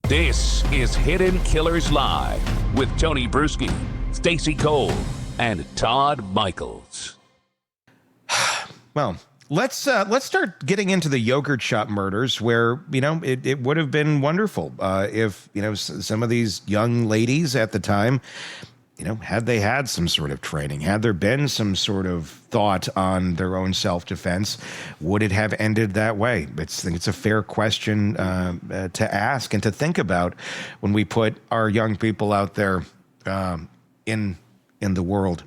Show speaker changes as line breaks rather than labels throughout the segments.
This is Hidden Killers Live with Tony Bruschi, Stacey Cole, and Todd Michaels.
Well, let's start getting into the yogurt shop murders, where it would have been wonderful if some of these young ladies at the time, had they had some sort of training, had there been some sort of thought on their own self-defense, would it have ended that way? I think it's a fair question to ask and to think about when we put our young people out there in the world.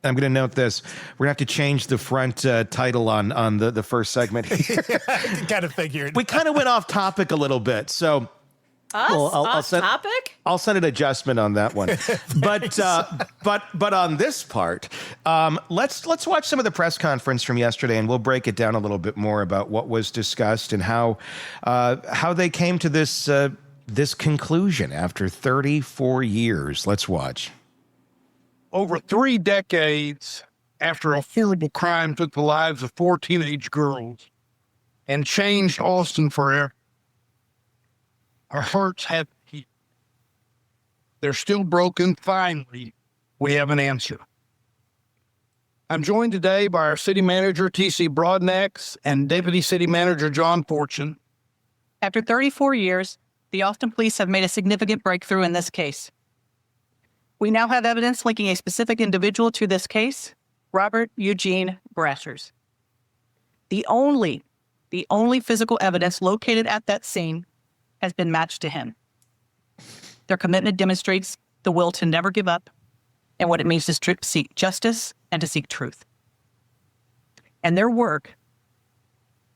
I'm going to note this. We're going to have to change the front title on the first segment here.
Kind of figured.
We kind of went off topic a little bit, so...
I'll topic?
I'll send an adjustment on that one. But on this part, let's watch some of the press conference from yesterday, and we'll break it down a little bit more about what was discussed and how they came to this conclusion after 34 years. Let's watch.
Over 3 decades after a horrible crime took the lives of 4 teenage girls and changed Austin forever, our hearts have healed. They're still broken. Finally, we have an answer. I'm joined today by our city manager, T.C. Broadnax, and deputy city manager, John Fortune.
After 34 years, the Austin police have made a significant breakthrough in this case. We now have evidence linking a specific individual to this case, Robert Eugene Brassers. The only physical evidence located at that scene has been matched to him. Their commitment demonstrates the will to never give up and what it means to seek justice and to seek truth. And their work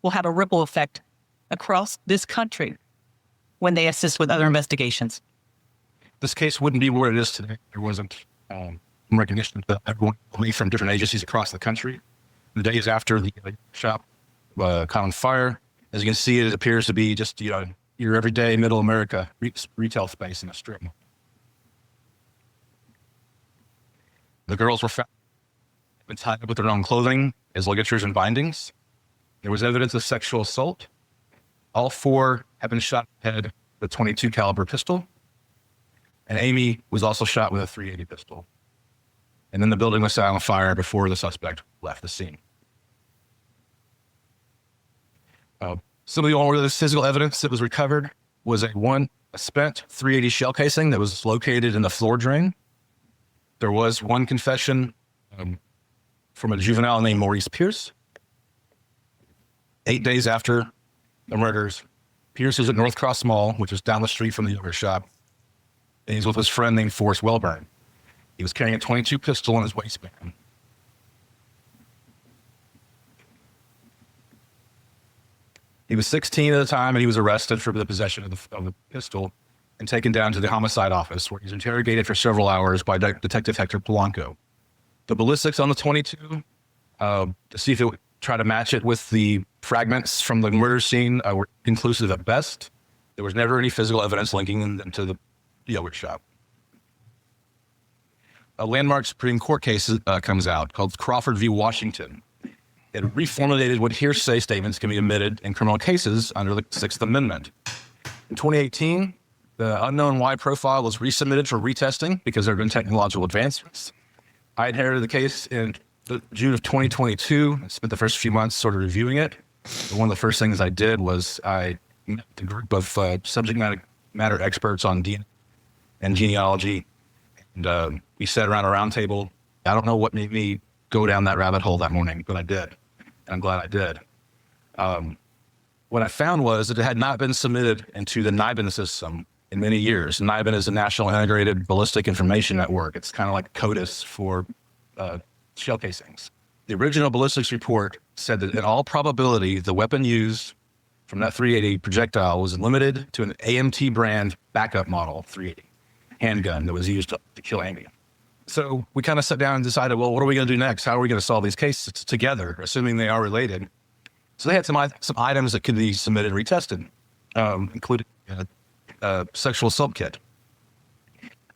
will have a ripple effect across this country when they assist with other investigations.
This case wouldn't be where it is today. There wasn't recognition that everyone from different agencies across the country. The days after the shop caught on fire, as you can see, it appears to be just your everyday middle America retail space in a strip. The girls were found tied up with their own clothing as ligatures and bindings. There was evidence of sexual assault. All 4 have been shot in the head with a .22 caliber pistol. And Amy was also shot with a .380 pistol. And then the building was set on fire before the suspect left the scene. Some of the only physical evidence that was recovered was a spent .380 shell casing that was located in the floor drain. There was one confession from a juvenile named Maurice Pierce. 8 days after the murders, Pierce was at North Cross Mall, which was down the street from the yogurt shop, and he's with his friend named Forrest Wellburn. He was carrying a .22 pistol in his waistband. He was 16 at the time, and he was arrested for the possession of the pistol and taken down to the homicide office, where he was interrogated for several hours by Detective Hector Polanco. The ballistics on the .22, to see if it would try to match it with the fragments from the murder scene, were inconclusive at best. There was never any physical evidence linking them to the yogurt shop. A landmark Supreme Court case comes out called Crawford v. Washington. It reformulated what hearsay statements can be admitted in criminal cases under the 6th Amendment. In 2018, the unknown Y profile was resubmitted for retesting because there have been technological advancements. I inherited the case in June of 2022. I spent the first few months sort of reviewing it. But one of the first things I did was I met a group of subject matter experts on DNA and genealogy, and we sat around a round table. I don't know what made me go down that rabbit hole that morning, but I did. And I'm glad I did. What I found was that it had not been submitted into the NIBIN system in many years. NIBIN is a National Integrated Ballistic Information Network. It's kind of like CODIS for shell casings. The original ballistics report said that in all probability, the weapon used from that .380 projectile was limited to an AMT brand backup model .380 handgun that was used to kill Amy. So we kind of sat down and decided, well, what are we going to do next? How are we going to solve these cases together, assuming they are related? So they had some items that could be submitted and retested, including a sexual assault kit.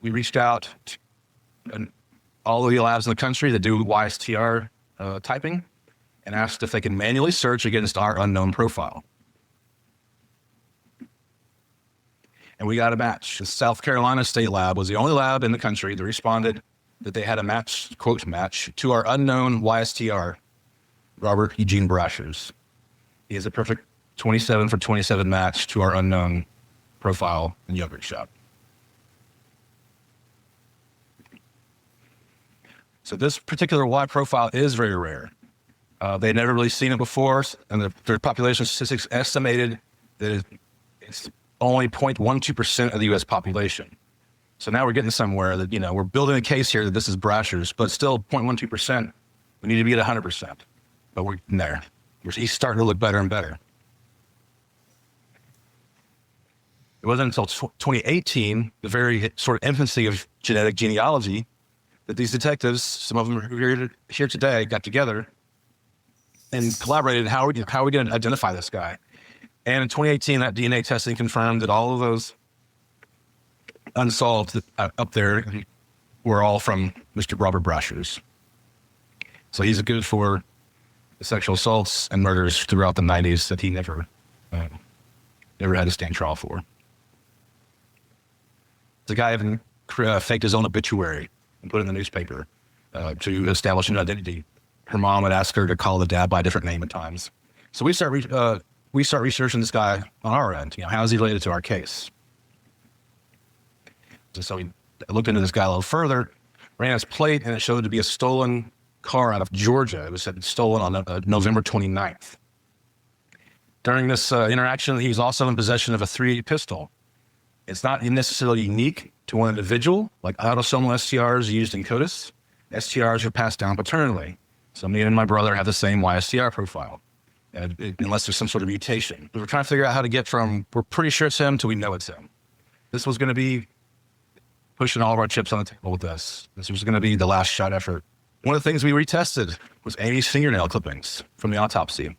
We reached out to all of the labs in the country that do YSTR typing and asked if they can manually search against our unknown profile. and we got a match. The South Carolina State Lab was the only lab in the country that responded that they had a match, quote, match to our unknown YSTR, Robert Eugene Brashers. He has a perfect 27 for 27 match to our unknown profile in yogurt shop. So this particular Y profile is very rare. They'd never really seen it before, and their population statistics estimated that it's only 0.12% of the U.S. population. So now we're getting somewhere that, we're building a case here that this is Brashers, but still 0.12%. We need to be at 100%. But we're getting there. He's starting to look better and better. It wasn't until 2018, the very sort of infancy of genetic genealogy, that these detectives, some of them who are here today, got together and collaborated. How are we going to identify this guy? And in 2018, that DNA testing confirmed that all of those unsolved up there were all from Mr. Robert Brashers. So he's good for the sexual assaults and murders throughout the 90s that he never had to stand trial for. The guy even faked his own obituary and put it in the newspaper to establish an identity. Her mom would ask her to call the dad by a different name at times. So we start researching this guy on our end. How is he related to our case? So we looked into this guy a little further, ran his plate, and it showed to be a stolen car out of Georgia. It was stolen on November 29th. During this interaction, he was also in possession of a .380 pistol. It's not necessarily unique to one individual, like autosomal STRs used in CODIS. STRs are passed down paternally. So me and my brother have the same YSTR profile, unless there's some sort of mutation. But we're trying to figure out how to get from, we're pretty sure it's him, till we know it's him. This was going to be pushing all of our chips on the table with this. This was going to be the last shot effort. One of the things we retested was Amy's fingernail clippings from the autopsy.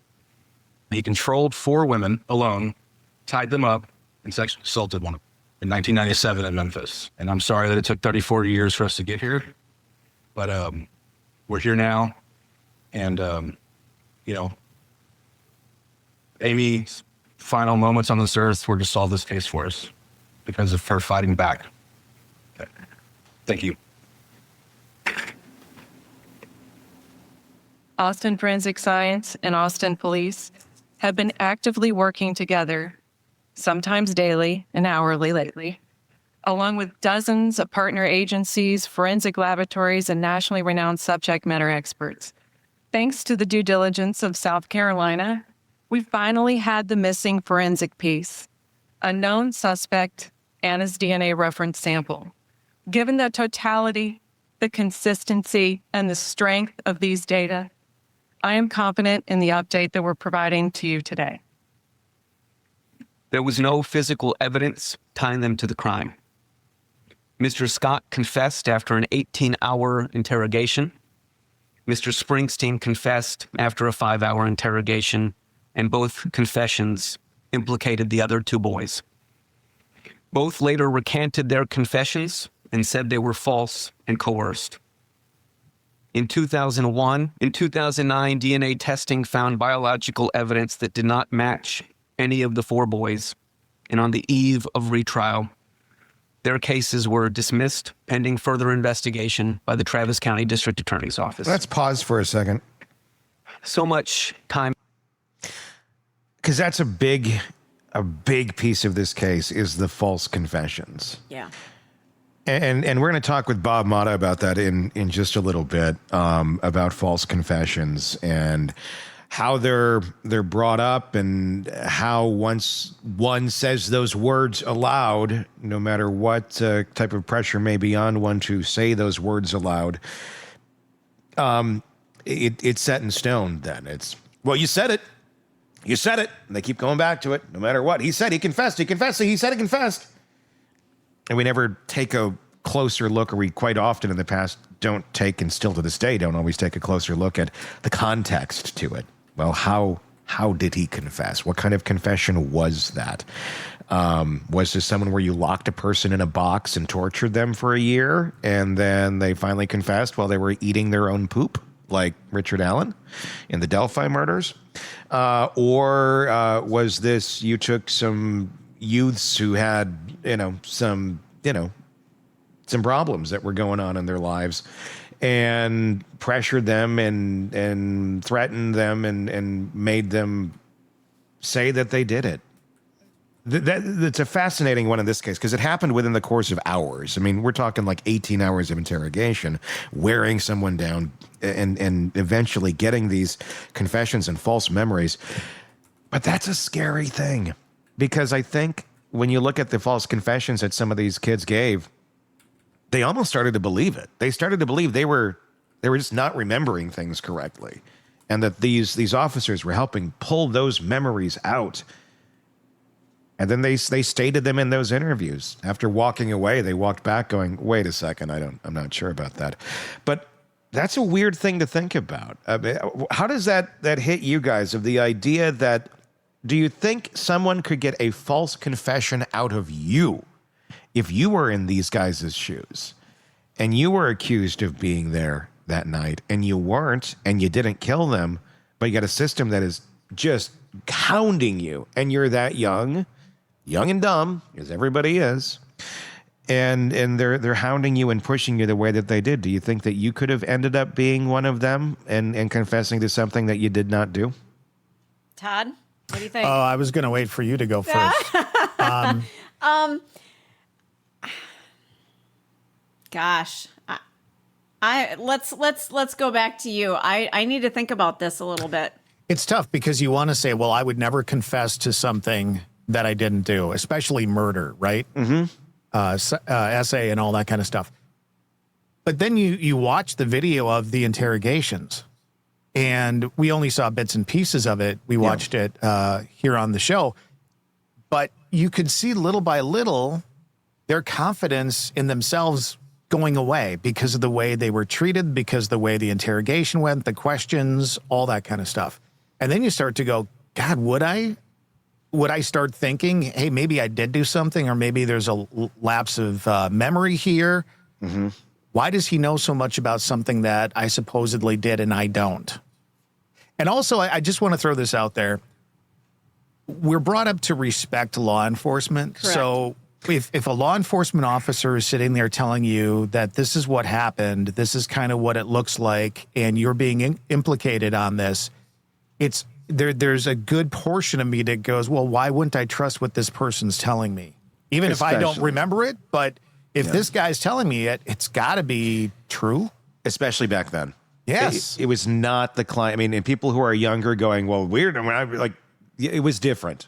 He controlled 4 women alone, tied them up, and sexually assaulted one of them in 1997 in Memphis. And I'm sorry that it took 34 years for us to get here, but we're here now. And, Amy's final moments on this earth were to solve this case for us because of her fighting back. Okay. Thank you.
Austin Forensic Science and Austin Police have been actively working together, sometimes daily and hourly lately, along with dozens of partner agencies, forensic laboratories, and nationally renowned subject matter experts. Thanks to the due diligence of South Carolina, we finally had the missing forensic piece, a known suspect and his DNA reference sample. Given the totality, the consistency, and the strength of these data, I am confident in the update that we're providing to you today.
There was no physical evidence tying them to the crime. Mr. Scott confessed after an 18-hour interrogation. Mr. Springsteen confessed after a 5-hour interrogation, and both confessions implicated the other 2 boys. Both later recanted their confessions and said they were false and coerced. In 2009, DNA testing found biological evidence that did not match any of the 4 boys, and on the eve of retrial, their cases were dismissed pending further investigation by the Travis County District Attorney's Office.
Let's pause for a second.
So much time.
Because that's a big piece of this case is the false confessions.
Yeah.
And we're going to talk with Bob Mata about that in just a little bit, about false confessions and how they're brought up and how once one says those words aloud, no matter what type of pressure may be on one to say those words aloud, it's set in stone then. It's, well, you said it. You said it. And they keep going back to it no matter what. He said he confessed. He confessed. He said he confessed. And we never take a closer look, or we quite often in the past don't take, and still to this day don't always take a closer look at the context to it. Well, how did he confess? What kind of confession was that? Was this someone where you locked a person in a box and tortured them for a year, and then they finally confessed while they were eating their own poop, like Richard Allen in the Delphi murders? Or was this, you took some youths who had, some problems that were going on in their lives, and pressured them and threatened them and made them say that they did it. That's a fascinating one in this case because it happened within the course of hours. I mean, we're talking like 18 hours of interrogation, wearing someone down and eventually getting these confessions and false memories. But that's a scary thing because I think when you look at the false confessions that some of these kids gave, they almost started to believe it. They started to believe they were just not remembering things correctly, and that these officers were helping pull those memories out. And then they stated them in those interviews. After walking away, they walked back going, "Wait a second, I'm not sure about that." But that's a weird thing to think about. How does that hit you guys? Of the idea that, do you think someone could get a false confession out of you if you were in these guys' shoes and you were accused of being there that night and you weren't and you didn't kill them, but you got a system that is just hounding you and you're that young and dumb, as everybody is, and they're hounding you and pushing you the way that they did? Do you think that you could have ended up being one of them and confessing to something that you did not do?
Todd, what do you think?
Oh, I was going to wait for you to go first.
Gosh, let's go back to you. I need to think about this a little bit.
It's tough because you want to say, well, I would never confess to something that I didn't do, especially murder, right? Mm-hmm. Essay and all that kind of stuff. But then you watch the video of the interrogations, and we only saw bits and pieces of it. We watched it here on the show, but you could see little by little their confidence in themselves going away because of the way they were treated, because of the way the interrogation went, the questions, all that kind of stuff. And then you start to go, God, would I start thinking, hey, maybe I did do something, or maybe there's a lapse of memory here. Mm-hmm. Why does he know so much about something that I supposedly did and I don't? And also, I just want to throw this out there. We're brought up to respect law enforcement.
Correct.
So if a law enforcement officer is sitting there telling you that this is what happened, this is kind of what it looks like, and you're being implicated on this, there's a good portion of me that goes, well, why wouldn't I trust what this person's telling me? Even if I don't remember it, but if this guy's telling me it, it's got to be true.
Especially back then.
Yes.
It was not the client. I mean, and people who are younger going, well, weird. I mean, it was different.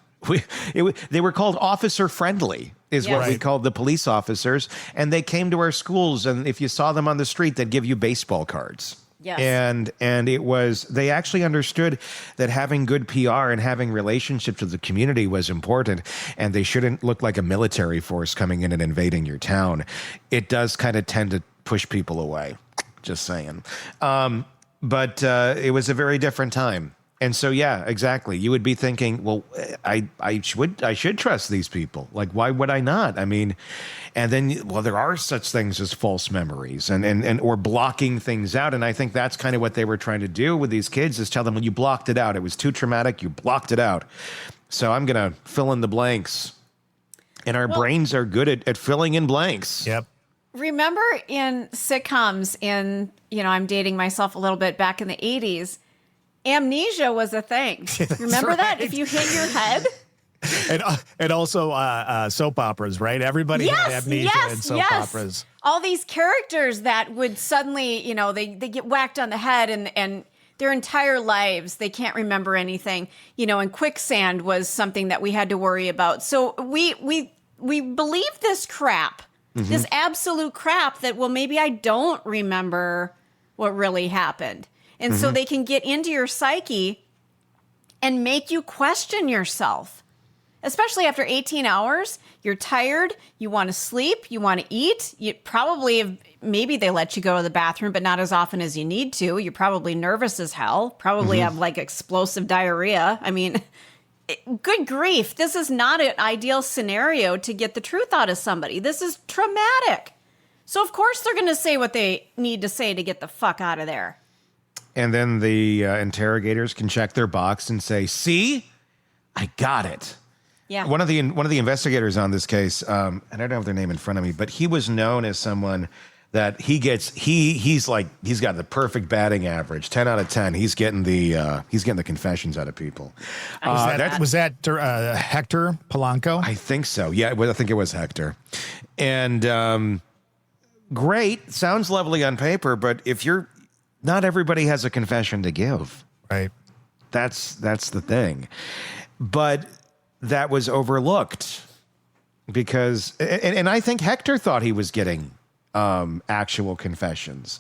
They were called officer friendly is what we called the police officers. And they came to our schools. And if you saw them on the street, they'd give you baseball cards.
Yes.
And it was, they actually understood that having good PR and having relationships with the community was important, and they shouldn't look like a military force coming in and invading your town. It does kind of tend to push people away, just saying. But it was a very different time. And so, yeah, exactly. You would be thinking, well, I should trust these people. Like, why would I not? I mean, and then, well, there are such things as false memories and or blocking things out. And I think that's kind of what they were trying to do with these kids, is tell them, well, you blocked it out. It was too traumatic. You blocked it out. So I'm going to fill in the blanks. And our brains are good at filling in blanks.
Yep.
Remember in sitcoms I'm dating myself a little bit, back in the 80s, amnesia was a thing. Remember that? If you hit your head?
And also soap operas, right? Everybody had amnesia in soap operas.
All these characters that would suddenly, they get whacked on the head and their entire lives, they can't remember anything. And quicksand was something that we had to worry about. So we believe this crap, this absolute crap that, well, maybe I don't remember what really happened. And so they can get into your psyche and make you question yourself. Especially after 18 hours, you're tired, you want to sleep, you want to eat. You probably, maybe they let you go to the bathroom, but not as often as you need to. You're probably nervous as hell, probably have like explosive diarrhea. I mean, good grief. This is not an ideal scenario to get the truth out of somebody. This is traumatic. So of course they're going to say what they need to say to get the fuck out of there.
And then the interrogators can check their box and say, see, I got it.
Yeah.
One of the investigators on this case, and I don't have their name in front of me, but he was known as someone that he's got the perfect batting average, 10 out of 10. He's getting the confessions out of people.
Was that Hector Polanco?
I think so. Yeah, I think it was Hector. And great, sounds lovely on paper, but not everybody has a confession to give.
Right.
That's the thing. But that was overlooked because, and I think Hector thought he was getting actual confessions.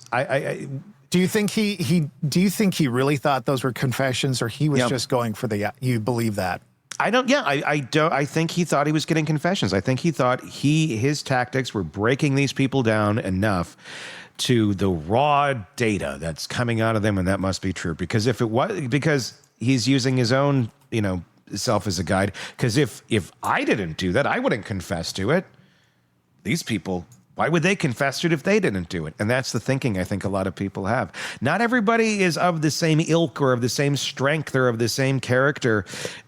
Do you think he really thought those were confessions, or he was just going for you believe that?
I don't. Yeah, I don't. I think he thought he was getting confessions. I think he thought his tactics were breaking these people down enough to the raw data that's coming out of them, and that must be true. Because because he's using his own, self as a guide. Because if I didn't do that, I wouldn't confess to it. These people, why would they confess to it if they didn't do it? And that's the thinking I think a lot of people have. Not everybody is of the same ilk or of the same strength or of the same character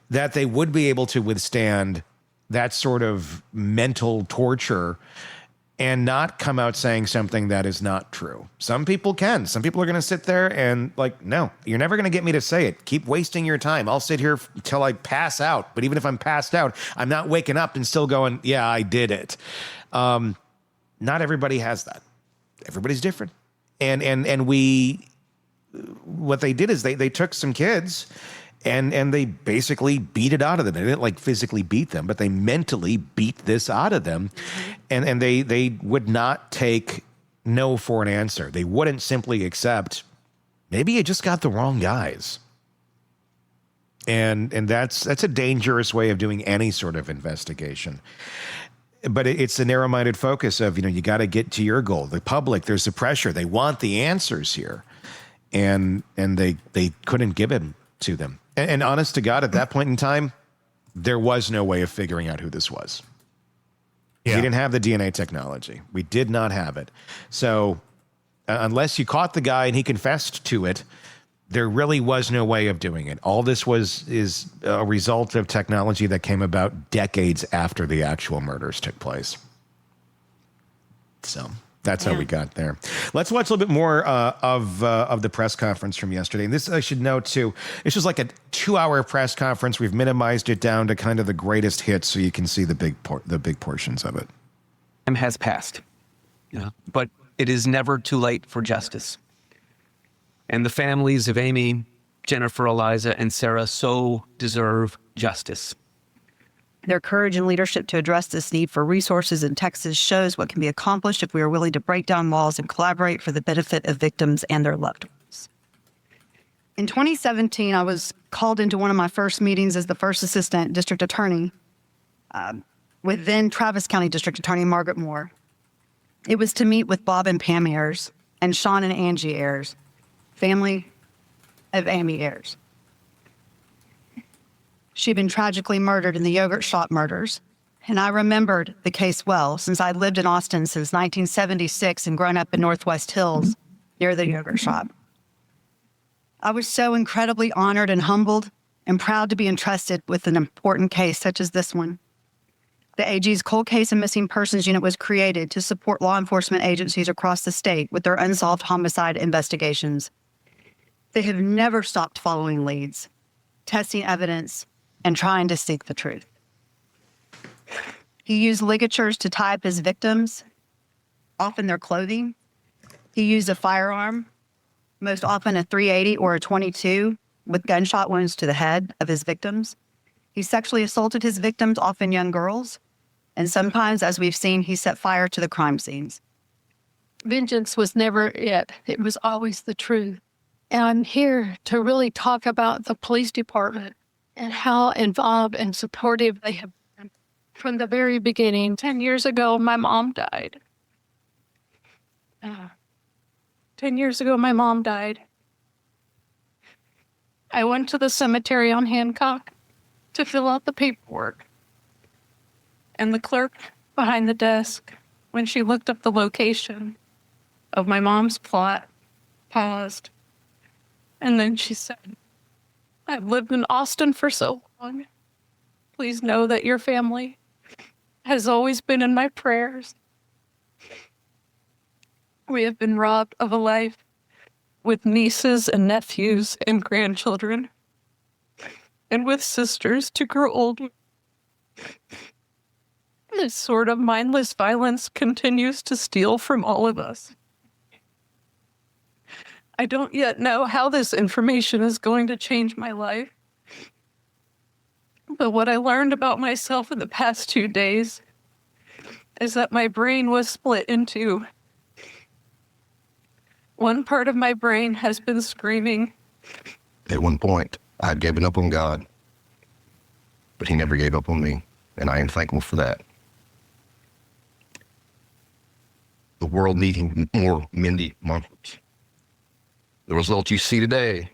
that they would be able to withstand that sort of mental torture and not come out saying something that is not true. Some people can. Some people are going to sit there and no, you're never going to get me to say it. Keep wasting your time. I'll sit here till I pass out. But even if I'm passed out, I'm not waking up and still going, yeah, I did it. Not everybody has that. Everybody's different. And what they did is they took some kids and they basically beat it out of them. They didn't physically beat them, but they mentally beat this out of them. And they would not take no for an answer. They wouldn't simply accept, maybe you just got the wrong guys. And that's a dangerous way of doing any sort of investigation. But it's the narrow-minded focus of, you got to get to your goal. The public, there's the pressure. They want the answers here. And they couldn't give it to them. And honest to God, at that point in time, there was no way of figuring out who this was. Yeah. We didn't have the DNA technology. We did not have it. So unless you caught the guy and he confessed to it, there really was no way of doing it. All this is a result of technology that came about decades after the actual murders took place. So that's how we got there. Let's watch a little bit more of the press conference from yesterday. And this, I should note too, this was like a 2-hour press conference. We've minimized it down to kind of the greatest hits so you can see the big portions of it.
Time has passed, but it is never too late for justice. And the families of Amy, Jennifer, Eliza, and Sarah so deserve justice.
Their courage and leadership to address this need for resources in Texas shows what can be accomplished if we are willing to break down walls and collaborate for the benefit of victims and their loved ones. In 2017, I was called into one of my first meetings as the first assistant district attorney with then Travis County District Attorney Margaret Moore. It was to meet with Bob and Pam Ayers and Sean and Angie Ayers, family of Amy Ayers. She'd been tragically murdered in the yogurt shop murders, and I remembered the case well since I'd lived in Austin since 1976 and grown up in Northwest Hills near the yogurt shop. I was so incredibly honored and humbled and proud to be entrusted with an important case such as this one. The AG's Cold Case and Missing Persons Unit was created to support law enforcement agencies across the state with their unsolved homicide investigations. They have never stopped following leads, testing evidence, and trying to seek the truth. He used ligatures to tie up his victims, often their clothing. He used a firearm, most often a .380 or a .22, with gunshot wounds to the head of his victims. He sexually assaulted his victims, often young girls, and sometimes, as we've seen, he set fire to the crime scenes.
Vengeance was never it. It was always the truth. And I'm here to really talk about the police department and how involved and supportive they have been from the very beginning. 10 years ago, my mom died. 10 years ago, my mom died. I went to the cemetery on Hancock to fill out the paperwork. And the clerk behind the desk, when she looked up the location of my mom's plot, paused. And then she said, I've lived in Austin for so long. please know that your family has always been in my prayers. We have been robbed of a life with nieces and nephews and grandchildren, and with sisters to grow old with. This sort of mindless violence continues to steal from all of us. I don't yet know how this information is going to change my life. But what I learned about myself in the past 2 days is that my brain was split in two. One part of my brain has been screaming.
At one point, I had given up on God, but he never gave up on me, and I am thankful for that. The world needing more Mindy Mumfords. The result you see today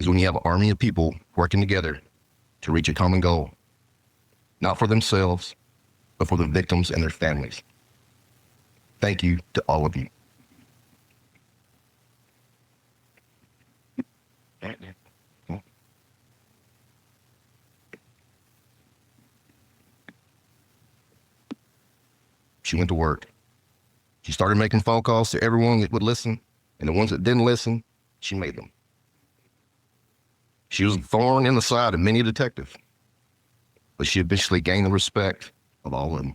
is when you have an army of people working together to reach a common goal, not for themselves, but for the victims and their families. Thank you to all of you. She went to work. She started making phone calls to everyone that would listen, and the ones that didn't listen, she made them. She was a thorn in the side of many detectives, but she eventually gained the respect of all of them.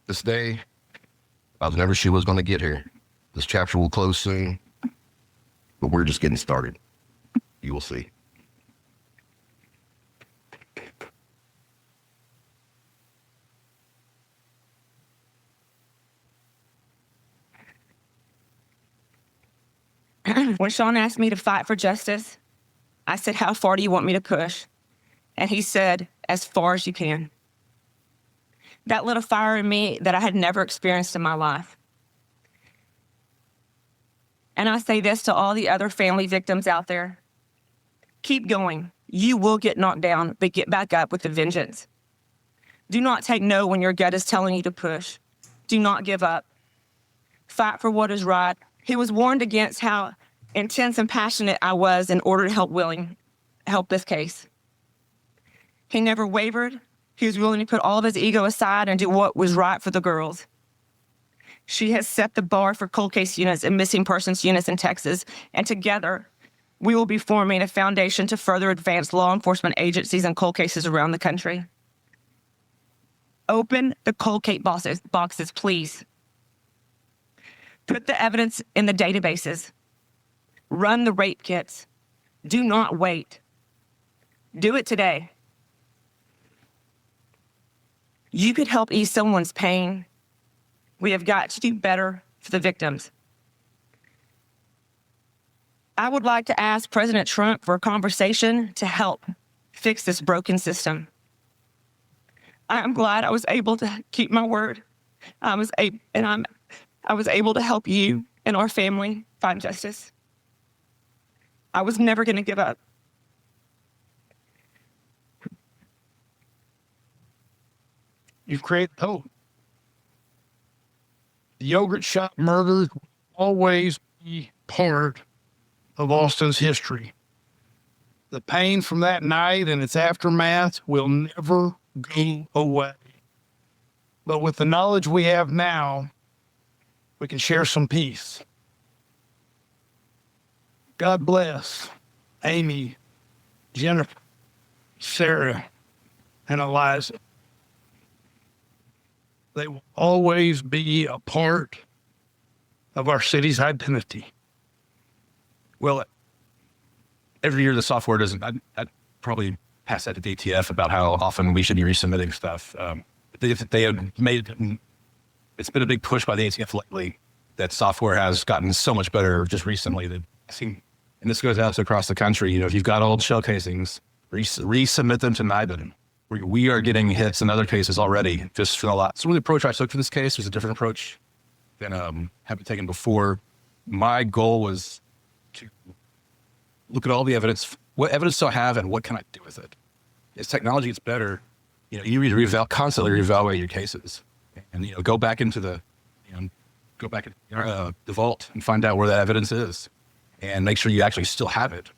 This day, I was never sure was going to get here. This chapter will close soon, but we're just getting started. You will see.
When Sean asked me to fight for justice, I said, "How far do you want me to push?" And he said, "As far as you can." That lit a fire in me that I had never experienced in my life. And I say this to all the other family victims out there. Keep going. You will get knocked down, but get back up with a vengeance. Do not take no when your gut is telling you to push. Do not give up. Fight for what is right. He was warned against how intense and passionate I was in order to help this case. He never wavered. He was willing to put all of his ego aside and do what was right for the girls. She has set the bar for cold case units and missing persons units in Texas, and together we will be forming a foundation to further advance law enforcement agencies and cold cases around the country. Open the cold case boxes, please. Put the evidence in the databases. Run the rape kits. Do not wait. Do it today. You could help ease someone's pain. We have got to do better for the victims. I would like to ask President Trump for a conversation to help fix this broken system. I am glad I was able to keep my word. I was able to help you and our family find justice. I was never going to give up.
You've created hope. The yogurt shop murder will always be part of Austin's history. The pain from that night and its aftermath will never go away. But with the knowledge we have now, we can share some peace. God bless Amy, Jennifer, Sarah, and Eliza. They will always be a part of our city's identity.
Well, every year the software doesn't, I'd probably pass that to DTF about how often we should be resubmitting stuff. They have made, it's been a big push by the ATF lately that software has gotten so much better just recently that I think, and this goes out to across the country, you know, if you've got old shell casings, resubmit them to NIBIN. We are getting hits in other cases already just for a lot. So the approach I took for this case was a different approach than have been taken before. My goal was to look at all the evidence. What evidence do I have and what can I do with it? As technology gets better, you know, you need to constantly reevaluate your cases and, you know, go back into the, you know, go back in the vault and find out where that evidence is and make sure you actually still have it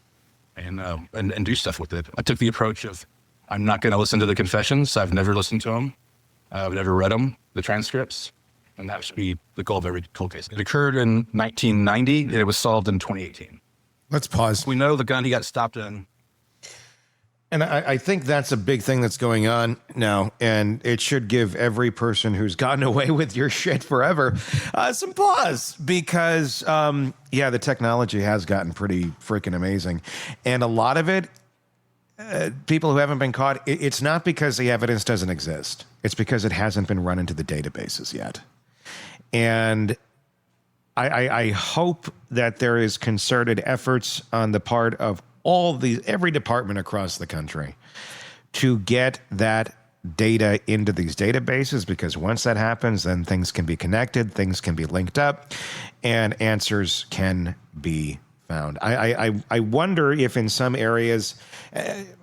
and do stuff with it. I took the approach of, I'm not going to listen to the confessions. I've never listened to them. I've never read them, the transcripts. And that should be the goal of every cold case. It occurred in 1990, and it was solved in 2018.
Let's pause.
We know the gun he got stopped in.
And I think that's a big thing that's going on now. And it should give every person who's gotten away with your shit forever some pause. Because, the technology has gotten pretty freaking amazing. And a lot of it, people who haven't been caught, it's not because the evidence doesn't exist. It's because it hasn't been run into the databases yet. And I hope that there is concerted efforts on the part of every department across the country to get that data into these databases, because once that happens, then things can be connected, things can be linked up, and answers can be found. I wonder if in some areas,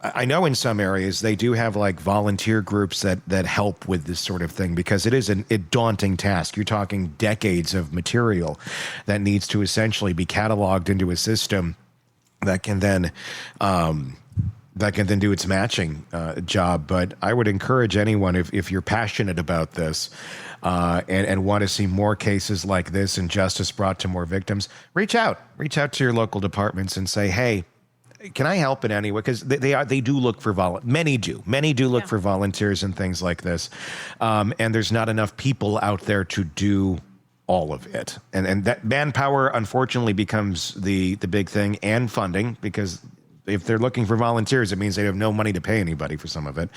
I know in some areas they do have like volunteer groups that help with this sort of thing, because it is a daunting task. You're talking decades of material that needs to essentially be cataloged into a system that can then do its matching job. But I would encourage anyone, if you're passionate about this and want to see more cases like this and justice brought to more victims, reach out to your local departments and say, hey, can I help in any way? Because they do look for many do look for volunteers and things like this, and there's not enough people out there to do all of it, and that manpower unfortunately becomes the big thing, and funding, because if they're looking for volunteers, it means they have no money to pay anybody for some of it.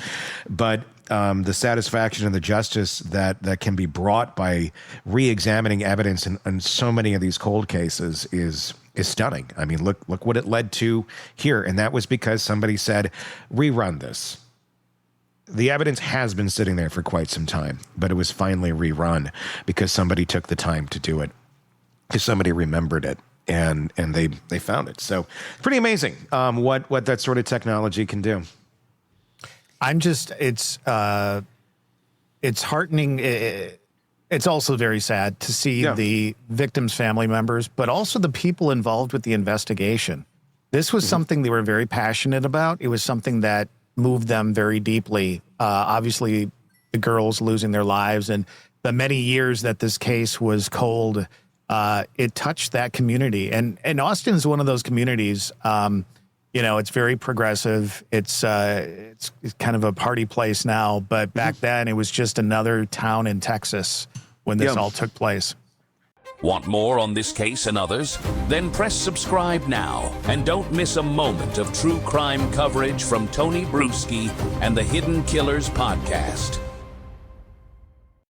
But the satisfaction and the justice that can be brought by re-examining evidence in so many of these cold cases is stunning. I mean, look what it led to here, and that was because somebody said, rerun this. The evidence has been sitting there for quite some time, but it was finally rerun because somebody took the time to do it, because somebody remembered it, and they found it. So pretty amazing what that sort of technology can do.
It's heartening. It's also very sad to see the victims' family members, but also the people involved with the investigation. This was something they were very passionate about. It was something that moved them very deeply. Obviously, the girls losing their lives and the many years that this case was cold, it touched that community. And Austin is one of those communities. It's very progressive. It's kind of a party place now, but back then it was just another town in Texas when this all took place.
Want more on this case and others? Then press subscribe now and don't miss a moment of true crime coverage from Tony Bruschi and the Hidden Killers podcast.